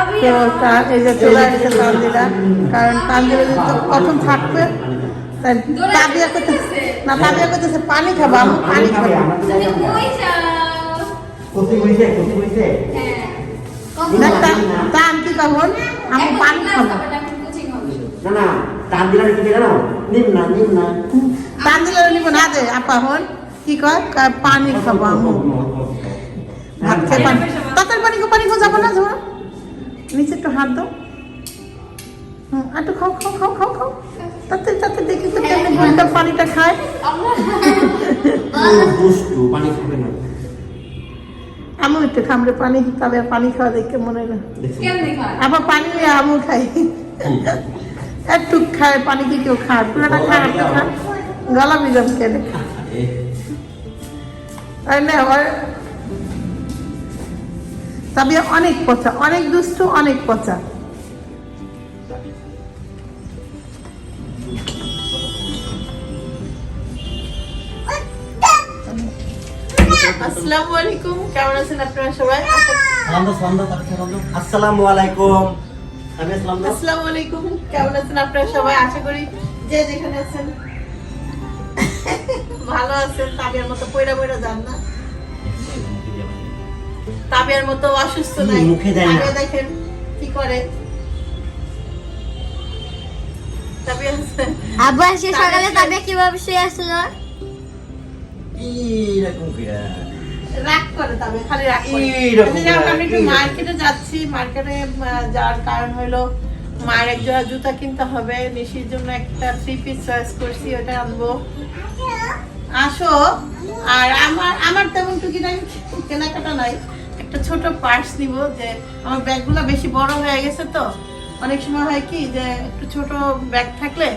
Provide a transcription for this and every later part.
তো এই যে চলে আসছে তানজিরা, কারণ তানজিরা যদি কখন থাকবে তাই তাবিয়া করতেছে না, তাবিয়া করতেছে পানি খাবো, আমি পানি খাবো। টান কি কখন আমি পানি খাবো, তানজিরা নিব না দে আপা হন কি কয় পানি খাবো আমি ভাত খেয়ে পানি তাতার পানি খাও যাবো না ধরো নিচে একটু হাত দাও, একটু খাও খাও খাও খাও খাও তাতে তাতে দেখি তো কেমন ঘন্টা পানিটা খায়। আমি একটু খামরে পানি তবে পানি খাওয়া দেখে মনে হয় আবার পানি নিয়ে আমু খাই, একটু খায় পানি কি কেউ খায় পুরোটা খায় একটা খায় গলা বিজাম কেটে তাই না। তবে অনেক পচা, অনেক দুষ্টু, অনেক পচা। আসসালামু আলাইকুম, কেমন আছেন আপনারা সবাই? আসসালামু আলাইকুম। আসসালামু আলাইকুম, কেমন আছেন আপনারা সবাই? আশা করি যে যেখানে আছেন ভালো আছেন। তাবিয়ার মতো পয়রা পয়রা যান না, তাবিয়ার মতো অসুস্থ নাই। তাবিয়া দেখেন কি করে, তাবিয়া আব্বু আজকে সকালে তাবিয়া কিভাবে শুয়ে আসলো? রাগ করে, তবে খালি রাগ করে। আমি একটু মার্কেটে যাচ্ছি, মার্কেটে যাওয়ার কারণ হলো মায়ের এক জোড়া জুতা কিনতে হবে, নিশির জন্য একটা 3 পিস চয়েস করছি, ওটা আনবো। আসো। আর আমার তেমন টুকি নাই, কেনাকাটা নাই, একটা ছোট পার্স নিব, যে আমার ব্যাগগুলো বেশি বড় হয়ে গেছে তো অনেক সময় হয় কি যে একটু ছোট ব্যাগ থাকলে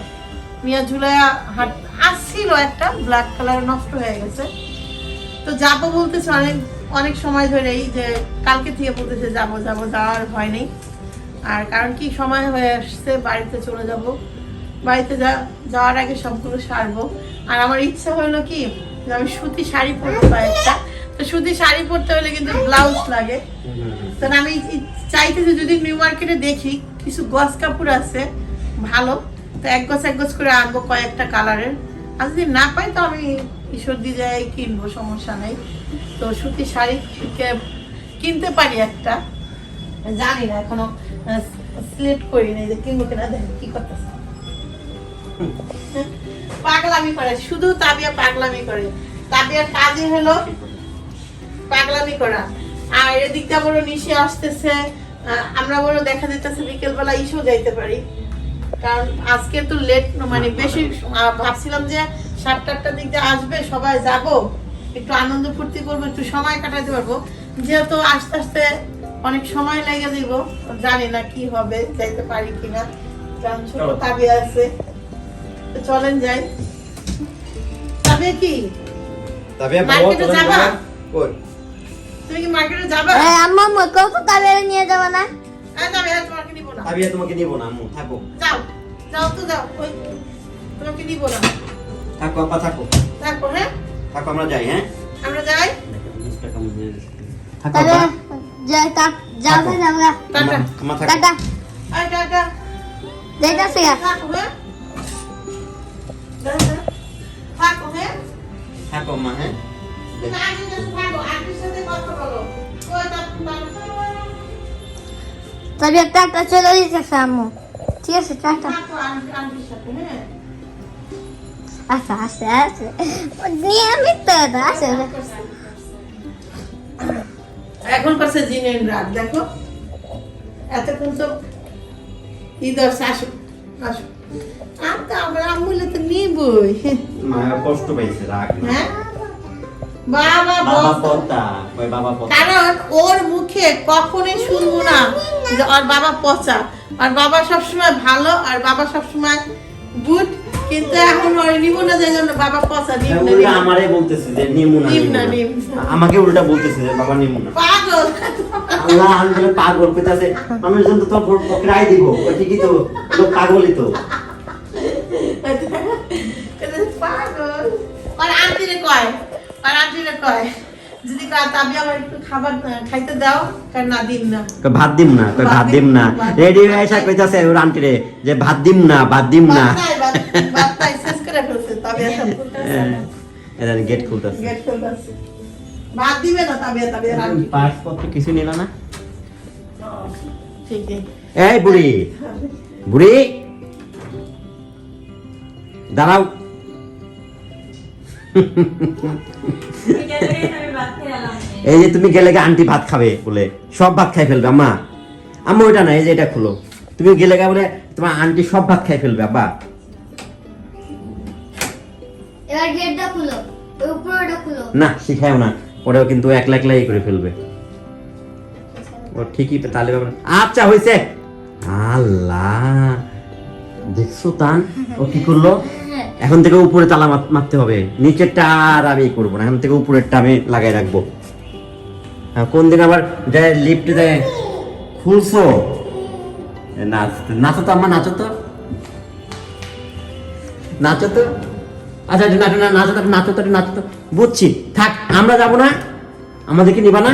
নিয়ে ঝুলাইয়া হাত আসছিল, একটা ব্ল্যাক কালার নষ্ট হয়ে গেছে। তো যাবো বলতেছে অনেক সময় ধরেই, যে কালকে থেকে বলতেছে যাবো যাবো, যাওয়ার ভয় নেই। আর কারণ কি সময় হয়ে আসছে, বাড়িতে চলে যাব, বাড়িতে যাওয়ার আগে সবগুলো সারবো। আর আমার ইচ্ছা হলো কি যে আমি সুতি শাড়ি পরতে পারি একটা, তো সুতি শাড়ি পরতে হলে কিন্তু ব্লাউজ লাগে। তো আমি চাইতেছি যদি নিউ মার্কেটে দেখি কিছু গস কাপড় আছে ভালো, তো এক গজ করে আনবো কয়েকটা কালারের। আর যদি না পাই তো আমি ঈশ্বর দিয়ে যাই কিনবো, সমস্যা নেই। তো সুতি শাড়ি কিনতে পারি একটা, জানি না এখনো সিলেক্ট করি নাই যে কিনবো কিনা। দেখেন কি করতেছে, পাগলামি করে, শুধু তাবিয়া পাগলামি করে। তাবিয়ার কাজই হলো পাগলামি করা। আর এদিকটা বড় নিশে আসতেছে, আমরা বড় দেখা যেতেছে বিকেলবেলা ইস্যু যাইতে পারি, কারণ আজকে তো লেট, মানে বেশি ভাবছিলাম যে 7-8টার দিক দিয়ে আসবে, সবাই যাব, একটু আনন্দ ফুর্তি করবো, একটু সময় কাটাতে পারবো। যেহেতু আস্তে আস্তে অনেক সময় লেগে দিব, জানি না কি হবে, যাইতে পারি কিনা, কারণ ছোট তাবিয়া আছে। তো চলেন যাই। তাবিয়া কি মার্কেটে যাবা? তুমি কি মার্কেটে যাবা? আম্মু কত তাবিয়া নিয়ে যাব না? তোমাকে নিব না। তাবিয়া তোমাকে নিব না আম্মু, থাকো। যাও যাও তো যাও, তোমাকে নিব না। থাকো আপা, থাকো থাকো। হ্যাঁ থাকো, আমরা যাই। হ্যাঁ আমরা যাই। থাকো তাহলে আপা, যাও যাও যাও টাটা আমা থাকো। টাটা আই টাটা যাইতাছি। থাকো। হ্যাঁ থাকো। হ্যাঁ থাকো মা। হ্যাঁ তুমি আন্টির কাছে থাকো, আন্টির সাথে কথা বলো। ওই তাবিয়া টাটা চলে যেতেছে আম্মু, ঠিক আছে টাটা। থাকো আন্টির সাথে। হ্যাঁ আচ্ছা আচ্ছা আচ্ছা নিয়মিত তো আছে। এখন করছে জিনের রাত, দেখো এতক্ষণ তো ঈদর আসো আসো। আর তো আমরা আম্মুলে তো নিবই। মা কষ্ট পাইছে, রাগ না। হ্যাঁ বাবা বাবা বল, পড়তা, ওই বাবা পড়তা। কারণ ওর মুখে কখনোই শুনবো না যে ওর বাবা পচা। আর বাবা সবসময় ভালো, আর বাবা সবসময় গুড, কিন্তু এখন ওর নিব না, যাই জন্য বাবা পচা। নিব না, উল্টা আমারে বলতেছে যে নিমু না, নিম নিমু না, না। নিম। আমাকে উল্টা বলতেছে যে বাবা নিমু না। পাগল। আল্লাহ, আমি বলে পাগল কইতাছে, মানুষ জন তো তোর পকড়াই দিব। ওই ঠিকই তো, লোক পাগলই তো। পাগল। আর আন্টিরে কয় যদি তাবি আমার একটু খাবার খাইতে দাও, কারণ না দিন না। কই ভাত দিম না, কই ভাত দিম না। রেডি হয়ে এসে কইতাছে ওর আন্টি রে যে ভাত দিম না, ভাত দিম না। বাত নাই শেষ করে ফেলছে তাবি সব করতেছে। এরা গেট খুলতাছে। গেট খুলতেছে। ভাত দিবে না তাবি রাখি। পাসপোর্ট কিছু নিল না? ঠিক আছে। এই বুড়ি, বুড়ি দাঁড়াও। এই যে তুমি গেলে আন্টি ভাত খাবে বলে সব ভাত খাই ফেলবে আম্মা। আম্মা ওইটা না, এই যে এটা খুলো। তুমি গেলে বলে তোমার আন্টি সব ভাত খাই ফেলবে আব্বা। এবার গেটটা খুলো, ওই উপরেটা খুলো। না শিখাও না, পরেও কিন্তু একলা একলাই করে ফেলবে। ও ঠিকই তাহলে ব্যাপার। আচ্ছা হইছে। আল্লাহ দেখছো তান ও কি করলো? এখন থেকে উপরে তালা মারতে হবে, নিচেরটা আর আমি করবো না, এখন থেকে উপরেরটা আমি লাগাই রাখবো। কোন দিন আবার যায় লিফট দেয় খুলছো, নাচো তো আম্মা, নাচো তো, নাচো তো। আচ্ছা নাচো না, নাচো তো, নাচো তো, নাচো তো। বুঝছি, থাক আমরা যাবো না, আমাদেরকে নিবা না।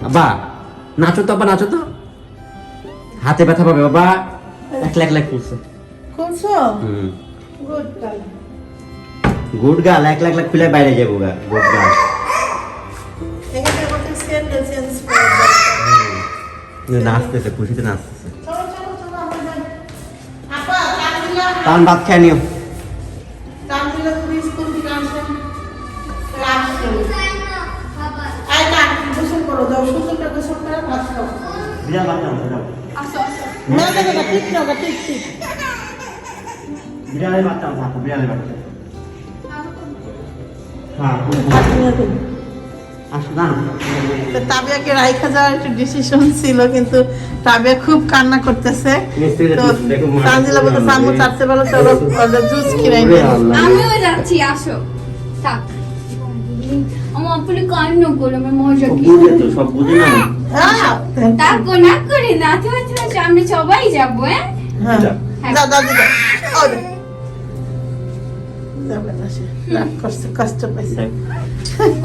বাবা নাচো তো, বাবা নাচো তো, হাতে ব্যথা পাবে বাবা। একলা একলা খুলছে। খুলছো? Good girl. গুড গার্ল, একলা একলা খুলে বাইরে যাবো গা। Good girl. এখানে আমাদের স্যান্ডেল চেঞ্জ করে দাও। নাচতেছে, খুশিতে নাচতেছে। চলো চলো চলো আমরা যাই। আপা তানজিলা, তান ভাত খেয়ে নিও। তানজিলা তুমি স্কুল থেকে আসেন। ক্লাস করো। বাবা আয় না, গোসল করো, যাও সুন্দর গোসল করে ভাত খাও। বিড়াল ভাত নাও, যাও। আসো আসো। না না না, ঠিক না, ঠিক ঠিক। বিড়ালের ভাত নাও, থাকো বিড়ালের ভাত। হ্যাঁ ভাত নিয়ে দিন। আসো না। তো তাবিয়াকে রাইখা যাওয়ার একটা ডিসিশন ছিল, কিন্তু তাবিয়া খুব কান্না করতেছে। তো তানজিলা বলতে আম্মু চাচ্ছে বলো চলো ওদের জুস কিনে নিয়ে আসি। আমিও যাচ্ছি, আসো থাক। আমার আপনি কান্না করে আমার মজা কি বুঝে তো, সব বুঝে না। তাকো না করে নাচে নাচে নাচে আমরা সবাই যাবো। হ্যাঁ যাও দাদি যাও। ও যাবে না সে, রাগ করছে, কষ্ট পাইছে,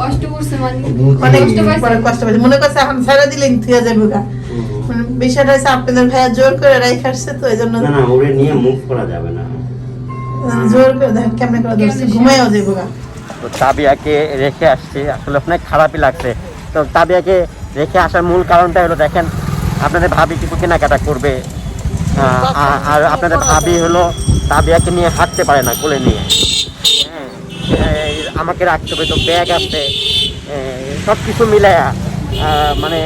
কষ্ট করছে মানে অনেক কষ্ট পাইছে। পরে কষ্ট পাইছে, মনে করছে এখন ছেড়ে দিলেন থুয়ে যাবে গা। মানে বিষয়টা হচ্ছে আপনাদের ভাইয়া জোর করে রাইখা আসছে, তো এই জন্য না না, ওরে নিয়ে মুভ করা যাবে না। জোর করে দেখেন কেমনে করে ধরছে, ঘুমাইও যাবো গা। তো তাবিয়াকে রেখে আসছি, আসলে অনেক খারাপই লাগছে। তো তাবিয়াকে রেখে আসার মূল কারণটা হলো দেখেন, আপনাদের ভাবি কিছু কেনাকাটা করবে, আর আপনাদের ভাবি হলো তাবিয়াকে নিয়ে হাঁটতে পারে না কোলে নিয়ে। হ্যাঁ, আমাকে রাখতে হবে, তো ব্যাগ আছে, সব কিছু মিলায়া মানে।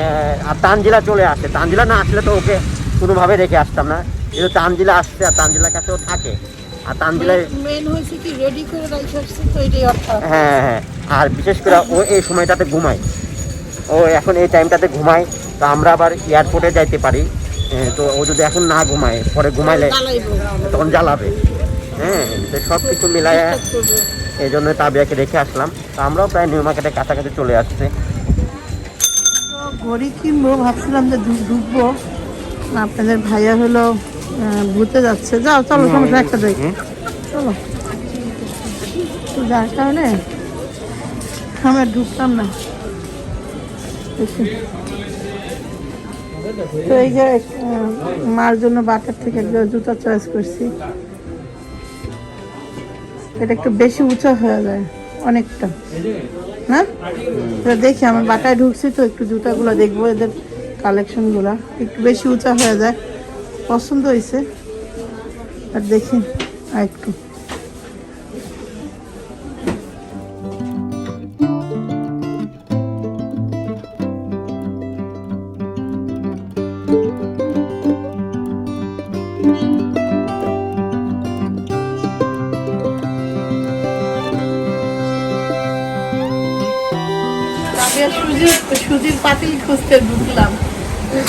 আর তানজিলা চলে আসে, তানজিলা না আসলে তো ওকে কোনোভাবে রেখে আসতাম না, কিন্তু তানজিলা আসছে আর তানজিলার কাছেও থাকে। আর তানজিলায় মেন হয়েছে কি রেডি করে রাইখা আসছে, তো এটাই অর্থাৎ। হ্যাঁ হ্যাঁ, আর বিশেষ করে ও এই সময়টাতে ঘুমায়, ও এখন এই টাইমটাতে ঘুমায়। তো আমরা আবার এয়ারপোর্টে যাইতে পারি, তো ও যদি এখন না ঘুমায়, পরে ঘুমাইলে তখন জ্বালাবে। হ্যাঁ, তো সব কিছু মিলায় এই জন্য তাবিয়াকে রেখে আসলাম। তো আমরাও প্রায় নিউ মার্কেটের কাছাকাছি চলে আসছে। ঘড়ি কিনবো ভাবছিলাম যে ঢুকবো, আপনাদের ভাইয়া হলো ঘুরতে যাচ্ছে। যাও চলো, সমস্যা একটা যাই, চলো। তো যার কারণে আমরা ঢুকতাম না। তো এই যে মার জন্য বাটার থেকে একটা জুতা চয়েস করছি, এটা একটু বেশি উঁচা হয়ে যায় অনেকটা, না? তো দেখি আমার বাটায় ঢুকছি, তো একটু জুতাগুলো দেখবো, এদের কালেকশনগুলো একটু বেশি উঁচা হয়ে যায়, পছন্দ হয়েছে। আর দেখি আর একটু সুজির পাতিল খুঁজতে ঢুকলাম,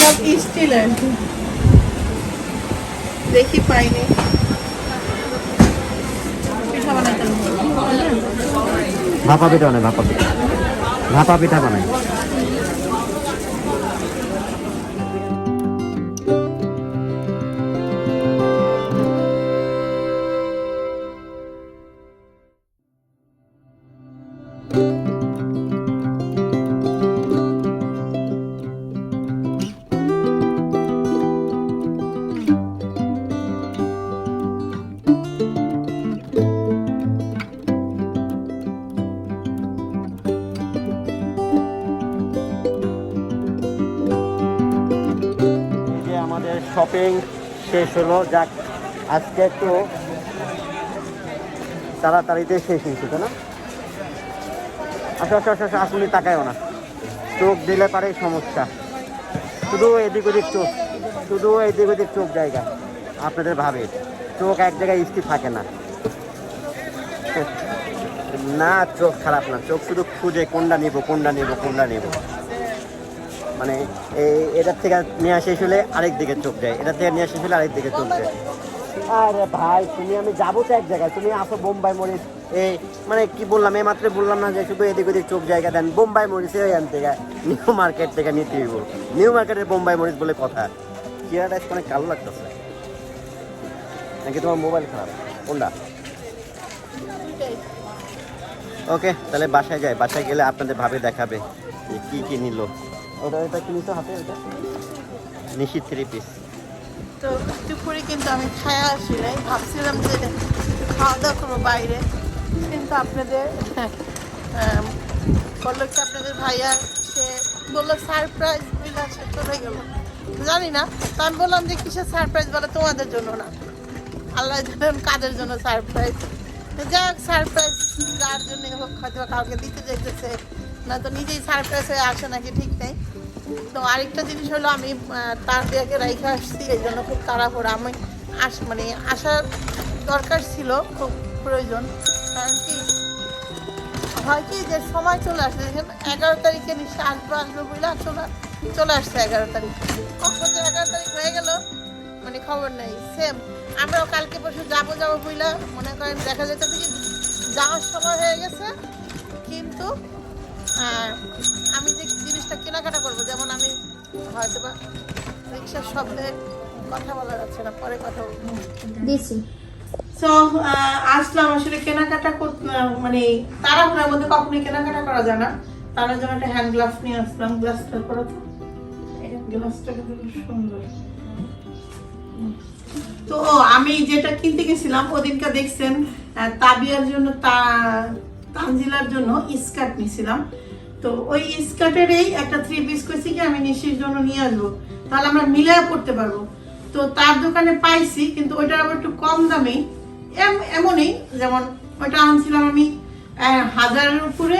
সব স্টিলের, দেখি পাইনি। পিঠা বানাইতে ভাপা পিঠা বানায়, ভাপা পিঠা, ভাপা পিঠা বানায়। আমাদের শপিং শেষ হলো। যাক, আজকে একটু তাড়াতাড়িতে শেষ হয়েছে, তাই না? আসো আসো আসো আসো, আসলে তাকায়ও না, চোখ দিলে পারে সমস্যা। শুধু এদিক ওদিক চোখ, শুধু এদিক ওদিক চোখ জায়গা। আপনাদের ভাবে চোখ এক জায়গায় স্থির থাকে না। না, চোখ খারাপ না, চোখ শুধু খুঁজে কোনটা নিব কোনটা নিব কোনটা নিব। মানে এটার থেকে নিয়ে শেষ হলে আরেক দিকে চোখ দেয়, এটার থেকে নিয়ে শেষ হলে আরেক দিকে চোখ দেয়। আরে ভাই, তুমি আমি যাবো তো এক জায়গায়, তুমি আসো বোম্বাই মরিচ। এই মানে কি বললাম, এই মাত্র বললাম না যে শুধু এদিক ওদিক চোখ জায়গা দেন। বোম্বাই মরিচ এখান থেকে নিউ মার্কেট থেকে নিতে হইব। নিউ মার্কেটের বোম্বাই মরিচ বলে কথা। চেয়ারটা অনেক কালো লাগতেছে, নাকি তোমার মোবাইল খারাপ? কোনটা? ওকে, তাহলে বাসায় যাই। বাসায় গেলে আপনাদের ভাবে দেখাবে যে কি কি নিল। ওটা এটা কিনিস হাতে, ওটা নিশি 3 পিস। তো দুপুরে কিন্তু আমি খায়া আসি নাই, ভাবছিলাম যে খাওয়া দাওয়া করবো বাইরে, কিন্তু আপনাদের বললো কি আপনাদের ভাইয়া, সে বললো সারপ্রাইজ বুঝলা, সে চলে গেল। জানি না, তো আমি বললাম যে কিসের সারপ্রাইজ, বলে তোমাদের জন্য না, আল্লাহ জানেন কাদের জন্য সারপ্রাইজ। যাই হোক, সারপ্রাইজ যার জন্য হোক, হয়তো কাউকে দিতে যেতেছে, না তো নিজেই সারপ্রাইজ হয়ে আসে নাকি ঠিক নেই। তো আরেকটা জিনিস হলো, আমি তার বিয়াকে রেখে আসছি, এই জন্য খুব তাড়াহুড়া। আমি মানে আসার দরকার ছিল, খুব প্রয়োজন। কারণ কি হয় কি, যে সময় চলে আসছে, দেখেন 11 তারিখে নিশ্চয় আসবে বুঝলে, চলে আসছে 11 তারিখ। কখন যে 11 তারিখ হয়ে গেল মানে খবর নেই। সেম আমরাও কালকে পরশু যাবো বুঝলা, মনে করেন দেখা যেতে কি যাওয়ার সময় হয়ে গেছে, কিন্তু আমি যে জিনিসটা কেনাকাটা করবো, যেমন আমি হয়তো বা রিক্সার শব্দে কথা বলা যাচ্ছে না, পরে কথা বলবো। দিছি। সো আসলাম আসলে কেনাকাটা করতে, মানে তাড়াহুড়ার মধ্যে কখনোই কেনাকাটা করা যায় না। তার জন্য একটা হ্যান্ড গ্লাভস নিয়ে আসলাম। গ্লাভসটা পরে তো গ্লাভসটা কিন্তু খুব সুন্দর। তো আমি যেটা কিনতে গেছিলাম ওদিনকে দেখছেন, তাবিয়ার জন্য, তানজিলার জন্য স্কার্ট নিয়েছিলাম। তো ওই স্কার্টেরই একটা 3 পিস কইছি কি আমি নিশির জন্য নিয়ে আসবো, তাহলে আমরা মিলাইয়া পড়তে পারবো। তো তার দোকানে পাইছি, কিন্তু ওইটা আবার একটু কম দামে। এমনই যেমন ওইটা আনছিলাম আমি 1000-এর উপরে,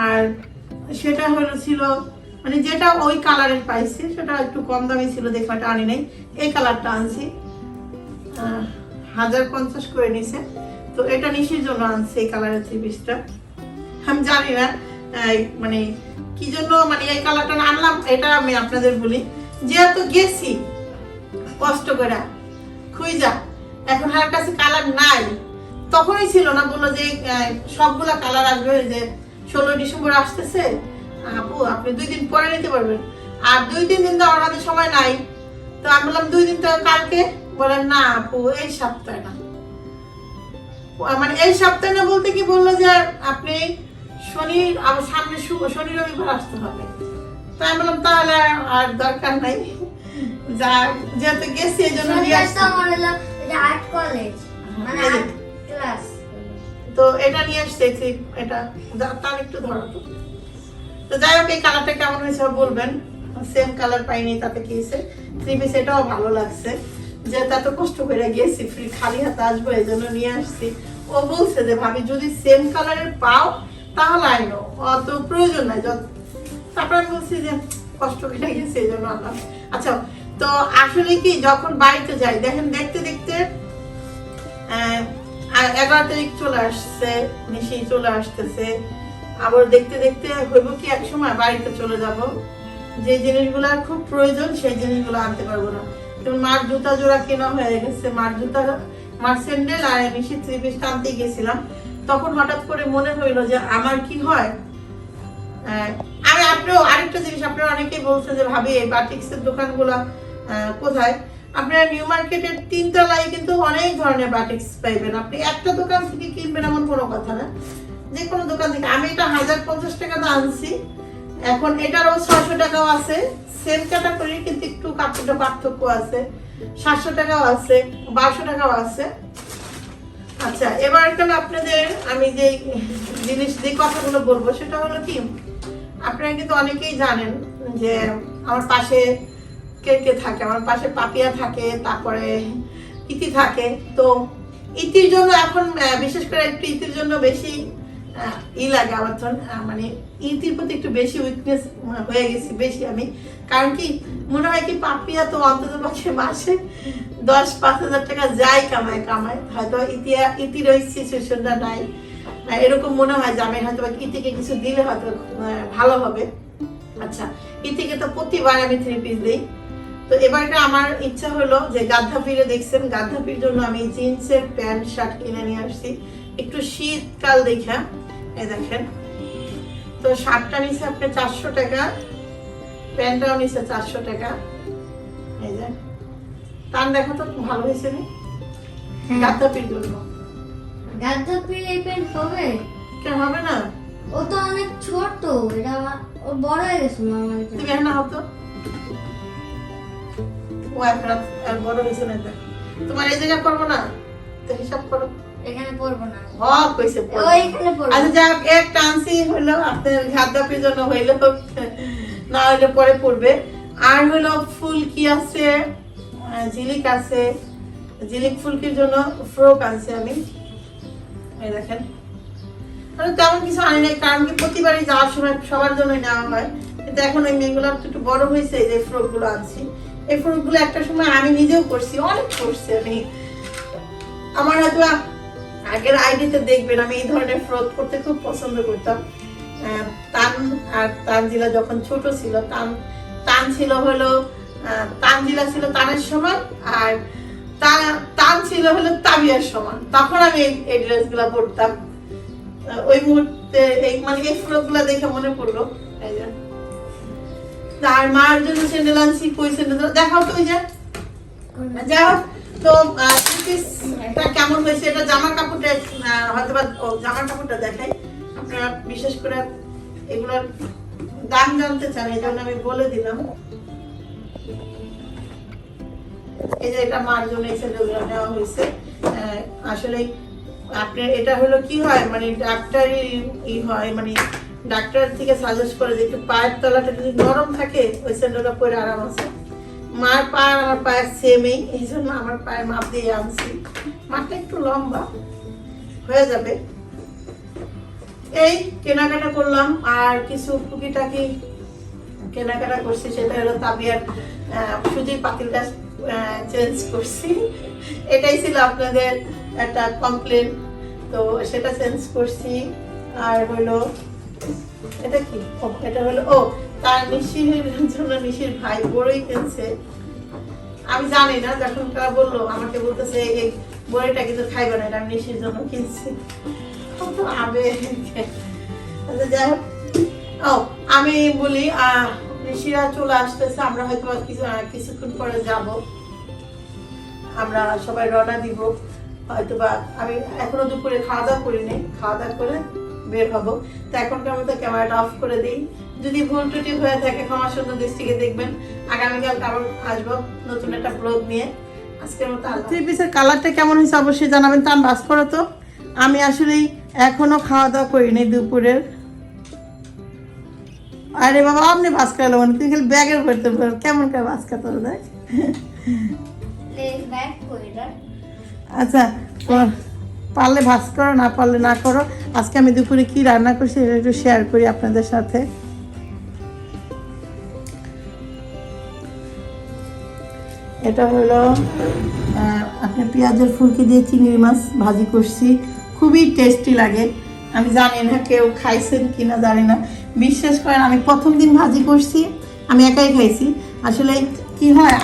আর সেটা ছিল মানে যেটা ওই কালারের পাইছি সেটা একটু কম দামি ছিল, দেখাটা আনি নাই। এই কালারটা আনছি 1050 করে নিছে। তো এটা নিশির জন্য আনছি এই কালারের 3 পিসটা। আমি জানি না মানে কি জন্য মানে এই কালারটা আনলাম, এটা আমি আপনাদের বলি। যেহেতু গেছি কষ্ট করে খুঁজা, এখন হার কাছে কালার নাই, তখনই ছিল না, বললো যে সবগুলা কালার আসবে, যে 16 ডিসেম্বর আসতেছে আপু, আপনি 2 দিন পরে নিতে পারবেন। আর 2-3 দিন তো আমার হাতে সময় নাই। তো আমি বললাম 2 দিন তো কালকে, বলেন না আপু এই সপ্তাহে না, মানে এই সপ্তাহে না বলতে কি বললো যে আপনি সামনে শনি রবিবার আসতে হবে। তো আমি বললাম তাহলে আর দরকার নাই, যা যেহেতু গেছি এই জন্য নিয়ে আসছি। আর্ট কলেজ মানে আর্ট ক্লাস, তো এটা নিয়ে আসছে, এটা তার একটু ধরো তো। তো যাই হোক, এই কালারটা কেমন হয়েছে বলবেন। সেম কালার পাইনি, তাতে কি হয়েছে 3 পিস, এটাও ভালো লাগছে। যে এত কষ্ট করে গেছি, ফ্রি খালি হাতে আসবো এই জন্য নিয়ে আসছি। ও বলছে যে ভাবি যদি সেম কালারের পাও তাহলে আইনো, অত প্রয়োজন নাই। তারপর আমি বলছি যে কষ্ট করে গেছি এই জন্য আনলাম। আচ্ছা, তো আসলে কি যখন বাড়িতে যাই, দেখেন দেখতে দেখতে 11 তারিখ চলে আসছে, নিশি চলে আসতেছে, আবার দেখতে দেখতে হইব কি এক সময় বাড়িতে চলে যাব, যে জিনিসগুলো খুব প্রয়োজন সেই জিনিসগুলো আনতে পারবো না। যেমন মার জুতা জোড়া কেনা হয়ে গেছে, মার স্যান্ডেল আর নিশি 3 পিস আনতে গেছিলাম। তখন হঠাৎ করে মনে হইলো যে আমার কি হয়, আমি আরেকটা জিনিস, আপনারা অনেকেই বলছেন যে ভাবি এই বাটিক্সের দোকানগুলো কোথায়। আপনারা নিউ মার্কেটের 3 তলায় কিন্তু অনেক ধরনের বাটিক্স পাইবেন। আপনি একটা দোকান থেকে কিনবেন এমন কোনো কথা না, যে কোনো দোকান থেকে। আমি এটা 1050 টাকা দিয়ে আনছি, এখন এটারও 600 টাকাও আছে, সেম ক্যাটাগরি, কিন্তু একটু কাপড়টা পার্থক্য আছে। 700 টাকাও আছে, 1200 টাকাও আছে। আচ্ছা, এবার কেন আপনাদের আমি যে কথাগুলো বলবো সেটা হলো কি, আপনারা কিন্তু অনেকেই জানেন যে আমার পাশে কে কে থাকে। আমার পাশে পাপিয়া থাকে, তারপরে ইতি থাকে। তো ইতির জন্য এখন বিশেষ করে একটু ইতির জন্য বেশি লাগে আমার তো, মানে ইতির প্রতি একটু বেশি উইকনেস হয়ে গেছি বেশি আমি। কারণ কি মনে হয় কি পাপিয়া তো অন্তত পক্ষে মাসে 10-5 হাজার টাকা যাই কামায়, হয়তো ইতির ওই সিচুয়েশনটা নাই। এরকম মনে হয় যে আমি হয়তো ইতিকে কিছু দিলে হয়তো ভালো হবে। আচ্ছা, ইতিকে তো প্রতিবার আমি 3 পিস দিই। তো এবারটা আমার ইচ্ছা হলো যে গাদ্দাফিরে দেখছেন, গাদ্দাফির জন্য আমি জিন্সের প্যান্ট শার্ট কিনে নিয়ে আসছি একটু শীতকাল দেখা। এই দেখেন, তো শার্টটা নিচ্ছে আপনার 400 টাকা, প্যান্টটাও নিচ্ছে 400 টাকা। এই যে টান দেখো তো ভালো হয়েছে নি গাদ্দাফির জন্য। গাদ্দাফির এই প্যান্ট হবে? কেন হবে না? ও তো অনেক ছোট, এটা ও বড় হয়ে গেছে মামা। তুমি না হতো ও আর বড় হয়েছে না। তোমার এই জায়গা করবো না, তো হিসাব করো। এখানে পড়বো না, হ্যাঁ কইছে ও এখানে পড়বো। আচ্ছা যাক, এক টান্সি হলো আপনার গাদ্দাফির জন্য হইলো, না হইলে পরে পড়বে। আর হলো ফুলকি আছে, ঝিলিক আছে, ঝিলিক ফুলকির জন্য ফ্রক আনছি আমি। এই দেখেন, তেমন কিছু আনি নাই, কারণ কি প্রতিবারই যাওয়ার সময় সবার জন্য নেওয়া হয়। কিন্তু এখন ওই মেয়েগুলো একটু বড় হয়েছে, এই যে ফ্রক গুলো আনছি। এই ফ্রক গুলো একটা সময় আমি নিজেও করছি, অনেক করছি আমি। আমার হয়তো আগের আইডিতে দেখবেন আমি এই ধরনের ফ্রক করতে খুব পছন্দ করতাম। তান আর তানজিলা যখন ছোট ছিল, তান ছিল হলো তানজিলা ছিল তানের সমান, আর তান ছিল হলো তাবিয়ার সমান। তখন আমি এই ড্রেস গুলা পরতাম। ওই মুহূর্তে এই মানে এই ফ্রক গুলা দেখে মনে পড়লো। এই যে আর মার জন্য স্যান্ডেল আনছি, কই স্যান্ডেল দেখাও তো। ওই যে যাই হোক, তো এটা কেমন হয়েছে, এটা জামার কাপড়টা হয়তো বা জামার কাপড়টা দেখাই। আপনারা বিশেষ করে এগুলোর দাম জানতে চান, এই জন্য আমি বলে দিলাম। এই যে এটা মার জন্য এই স্যান্ডেলগুলো নেওয়া হয়েছে। আসলে আপনার এটা হলো কি হয়, মানে ডাক্তারি হয়, মানে ডাক্তার থেকে সাজেস্ট করে যে একটু পায়ের তলাটা যদি নরম থাকে ওই স্যান্ডেলটা পরে আরাম আছে। মার পা আর আমার পায়ের সেমই, এই জন্য আমার পায়ের মাপ দিয়ে আনছি। মাপটা একটু লম্বা হয়ে যাবে। এই কেনাকাটা করলাম, আর কিছু টুকিটাকি কেনাকাটা করছি। সেটা হলো তাবিয়ার সুজির পাতিলটা চেঞ্জ করছি। এটাই ছিল আপনাদের একটা কমপ্লেন, তো সেটা চেঞ্জ করছি। আর হলো এটা কি, এটা হলো তার নিশির জন্য নিশির ভাই বড়ই কিনছে। আমি জানি না, যখন তারা বললো আমাকে বলতেছে এই বড়িটা কিন্তু খাইবে না, আমি নিশির জন্য কিনছি। যাই হোক, আমি বলি নিশিরা চলে আসতেছে, আমরা হয়তো কিছুক্ষণ পরে যাব, আমরা সবাই রওনা দিব হয়তোবা। আমি এখনো দুপুরে খাওয়া দাওয়া করিনি, খাওয়া দাওয়া করে বের হবো। তো এখনকার মতো ক্যামেরাটা অফ করে দিই। যদি ভুল ত্রুটি হয়ে থাকে ক্ষমা সুন্দর দৃষ্টিকে দেখবেন। আগামীকাল আবার আসবো নতুন একটা ব্লগ নিয়ে। আজকের মতো 3 পিসের কালারটা কেমন হয়েছে অবশ্যই জানাবেন। তা বাস করো তো, আমি আসলে এখনো খাওয়া দাওয়া করিনি দুপুরের। আরে বাবা, আপনি ভাস খাইলো মানে তুমি খালি ব্যাগের ভরতে কেমন করে ভাস খাতে দেখ। আচ্ছা, পারলে ভাস করো, না পারলে না করো। আজকে আমি দুপুরে কি রান্না করছি সেটা একটু শেয়ার করি আপনাদের সাথে। এটা হলো আপনার পেঁয়াজের ফুলকি দিয়ে চিংড়ি মাছ ভাজি করছি, খুবই টেস্টি লাগে। আমি জানি না কেউ খাইছেন কিনা জানি না, বিশ্বাস করেন আমি প্রথম দিন ভাজি করছি, আমি একাই খাইছি। আসলে কি হয়,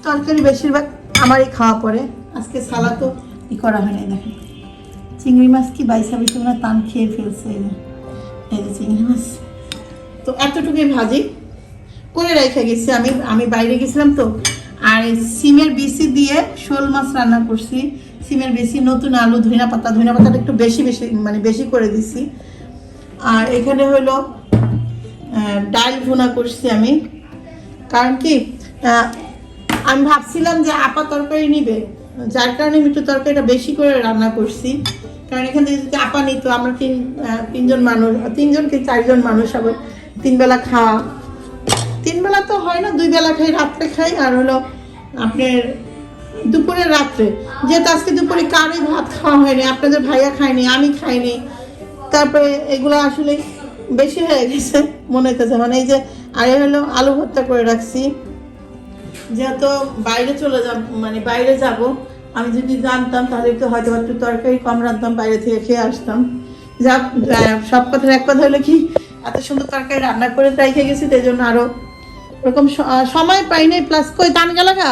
তরকারি বেশিরভাগ আমারই খাওয়া পড়ে। আজকে সালাদও করা হয়নি। দেখেন চিংড়ি মাছ কি বাইসা বেশি না টান খেয়ে ফেলছে। এই যে চিংড়ি মাছ, তো এতটুকুই ভাজি করে রেখে গেছি। আমি বাইরে গেছিলাম তো। আর সিমের বিচি দিয়ে শোল মাছ রান্না করছি। সিমের বিচি, নতুন আলু, ধনিয়া পাতাটা একটু বেশি মানে বেশি করে দিছি। আর এখানে হলো ডাল ভুনা করছি আমি। কারণ কি আমি ভাবছিলাম যে আপা তরকারি নিবে, যার কারণে আমি একটু তরকারিটা বেশি করে রান্না করছি। কারণ এখান থেকে যদি আপা নিত, আমরা তিনজন মানুষ, 3জন কি 4জন মানুষ, আবার 3 বেলা খাওয়া, 3 বেলা তো হয় না, 2 বেলা খাই, রাত্রে খাই আর হলো আপনার দুপুরে রাত্রে। যেহেতু আজকে দুপুরে কারোই ভাত খাওয়া হয়নি, আপনাদের ভাইয়া খায়নি, আমি খাইনি, তারপরে এগুলো আসলে বেশি হয়ে গেছে মনে হইতেছে। মানে এই যে আর হলো আলু ভর্তা করে রাখছি, যেহেতু বাইরে চলে যাব, মানে বাইরে যাব, আমি যদি জানতাম তাহলে একটু হয়তো একটু তরকারি কম রাখতাম, বাইরে থেকে খেয়ে আসতাম। যা সব কথার এক কথা হলো কি, এত সুন্দর তরকারি রান্না করে রেখে গেছি, তাই জন্য আরো ওরকম সময় পাই নাই। প্লাস কই তান গেল গা,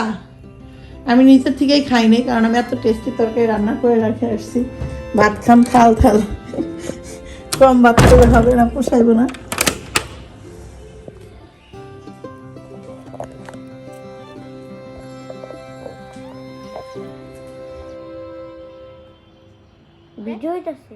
আমি নিচের থেকেই খাই নাই, কারণ আমি এত টেস্টি তরকারি রান্না করে রেখে আসছি। ভাত খাম থাল থাল, কম ভাত করে হবে না, পোষাইব না। ভিডিও হইতাছে।